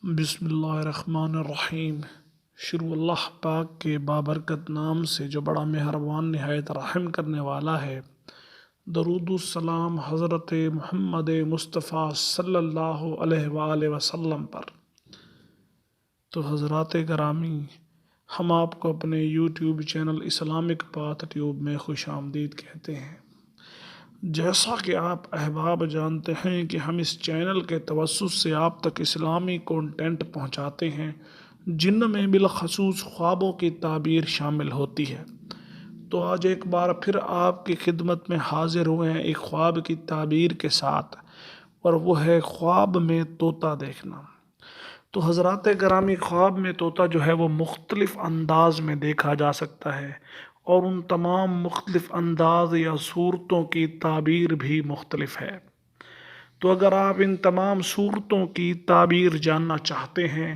بسم اللہ الرحمن الرحیم۔ شروع اللہ پاک کے بابرکت نام سے جو بڑا مہربان نہایت رحم کرنے والا ہے۔ درود السلام حضرت محمد مصطفیٰ صلی اللہ علیہ وآلہ وسلم پر۔ تو حضرات گرامی، ہم آپ کو اپنے YouTube channel Islamic path tube میں خوش آمدید کہتے ہیں۔ جیسا کہ آپ احباب جانتے ہیں کہ ہم اس چینل کے توسط سے آپ تک اسلامی کانٹینٹ پہنچاتے ہیں، جن میں بالخصوص خوابوں کی تعبیر شامل ہوتی ہے۔ تو آج ایک بار پھر آپ کی خدمت میں حاضر ہوئے ہیں ایک خواب کی تعبیر کے ساتھ، اور وہ ہے خواب میں طوطا دیکھنا۔ تو حضرات گرامی، خواب میں طوطا جو ہے وہ مختلف انداز میں دیکھا جا سکتا ہے، اور ان تمام مختلف انداز یا صورتوں کی تعبیر بھی مختلف ہے۔ تو اگر آپ ان تمام صورتوں کی تعبیر جاننا چاہتے ہیں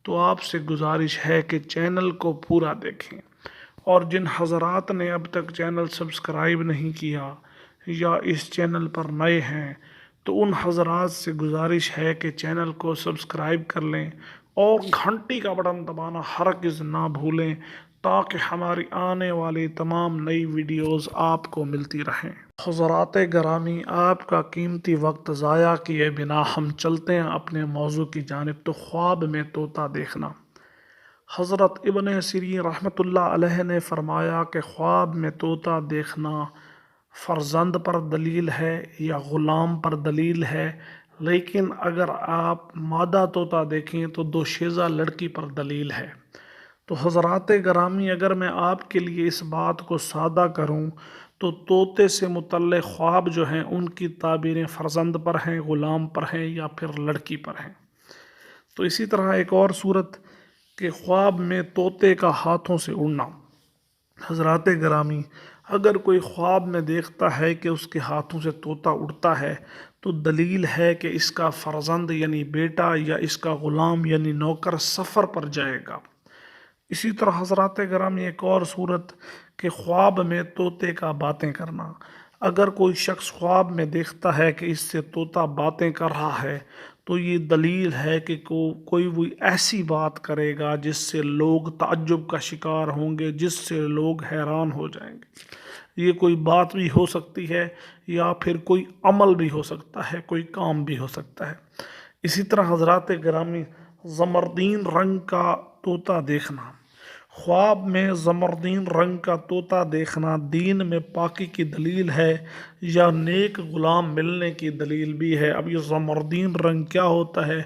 تو آپ سے گزارش ہے کہ چینل کو پورا دیکھیں، اور جن حضرات نے اب تک چینل سبسکرائب نہیں کیا یا اس چینل پر نئے ہیں تو ان حضرات سے گزارش ہے کہ چینل کو سبسکرائب کر لیں اور گھنٹی کا بٹن دبانا ہرگز نہ بھولیں، تاکہ ہماری آنے والی تمام نئی ویڈیوز آپ کو ملتی رہیں۔ حضرات گرامی، آپ کا قیمتی وقت ضائع کیے بنا ہم چلتے ہیں اپنے موضوع کی جانب۔ تو خواب میں طوطا دیکھنا۔ حضرت ابن سیرین رحمۃ اللہ علیہ نے فرمایا کہ خواب میں طوطا دیکھنا فرزند پر دلیل ہے یا غلام پر دلیل ہے، لیکن اگر آپ مادہ طوطا دیکھیں تو دوشیزہ لڑکی پر دلیل ہے۔ تو حضرات گرامی، اگر میں آپ کے لیے اس بات کو سادہ کروں تو طوطے سے متعلق خواب جو ہیں ان کی تعبیریں فرزند پر ہیں، غلام پر ہیں یا پھر لڑکی پر ہیں۔ تو اسی طرح ایک اور صورت کہ خواب میں طوطے کا ہاتھوں سے اڑنا۔ حضرات گرامی، اگر کوئی خواب میں دیکھتا ہے کہ اس کے ہاتھوں سے طوطا اڑتا ہے تو دلیل ہے کہ اس کا فرزند یعنی بیٹا یا اس کا غلام یعنی نوکر سفر پر جائے گا۔ اسی طرح حضرات گرامی، ایک اور صورت کہ خواب میں طوطے کا باتیں کرنا۔ اگر کوئی شخص خواب میں دیکھتا ہے کہ اس سے طوطا باتیں کر رہا ہے تو یہ دلیل ہے کہ کوئی وہ ایسی بات کرے گا جس سے لوگ تعجب کا شکار ہوں گے، جس سے لوگ حیران ہو جائیں گے۔ یہ کوئی بات بھی ہو سکتی ہے یا پھر کوئی عمل بھی ہو سکتا ہے، کوئی کام بھی ہو سکتا ہے۔ اسی طرح حضرات گرامی، زمردین رنگ کا طوطا دیکھنا۔ خواب میں زمردین رنگ کا طوطا دیکھنا دین میں پاکی کی دلیل ہے یا نیک غلام ملنے کی دلیل بھی ہے۔ اب یہ زمردین رنگ کیا ہوتا ہے؟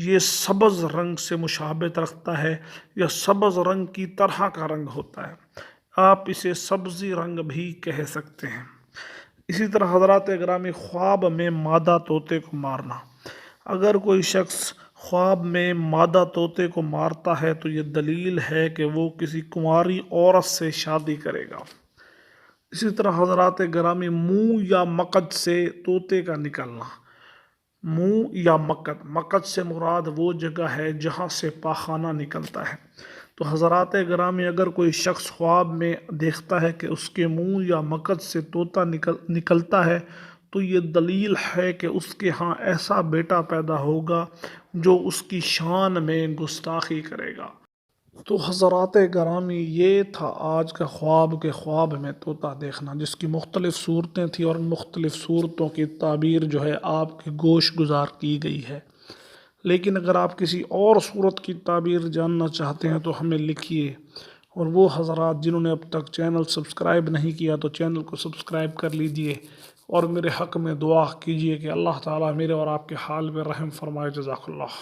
یہ سبز رنگ سے مشابہت رکھتا ہے یا سبز رنگ کی طرح کا رنگ ہوتا ہے، آپ اسے سبزی رنگ بھی کہہ سکتے ہیں۔ اسی طرح حضرات گرامی، خواب میں مادہ طوطے کو مارنا۔ اگر کوئی شخص خواب میں مادہ طوطے کو مارتا ہے تو یہ دلیل ہے کہ وہ کسی کنواری عورت سے شادی کرے گا۔ اسی طرح حضرات گرامی، منہ یا مقد سے طوطے کا نکلنا۔ منہ یا مقد سے مراد وہ جگہ ہے جہاں سے پاخانہ نکلتا ہے۔ تو حضرات گرامی، اگر کوئی شخص خواب میں دیکھتا ہے کہ اس کے منہ یا مقد سے طوطا نکلتا ہے تو یہ دلیل ہے کہ اس کے ہاں ایسا بیٹا پیدا ہوگا جو اس کی شان میں گستاخی کرے گا۔ تو حضرات گرامی، یہ تھا آج کا خواب کے خواب میں طوطا دیکھنا، جس کی مختلف صورتیں تھیں اور مختلف صورتوں کی تعبیر جو ہے آپ کی گوش گزار کی گئی ہے۔ لیکن اگر آپ کسی اور صورت کی تعبیر جاننا چاہتے ہیں تو ہمیں لکھیے، اور وہ حضرات جنہوں نے اب تک چینل سبسکرائب نہیں کیا تو چینل کو سبسکرائب کر لیجئے، اور میرے حق میں دعا کیجئے کہ اللہ تعالیٰ میرے اور آپ کے حال میں رحم فرمائے۔ جزاک اللہ۔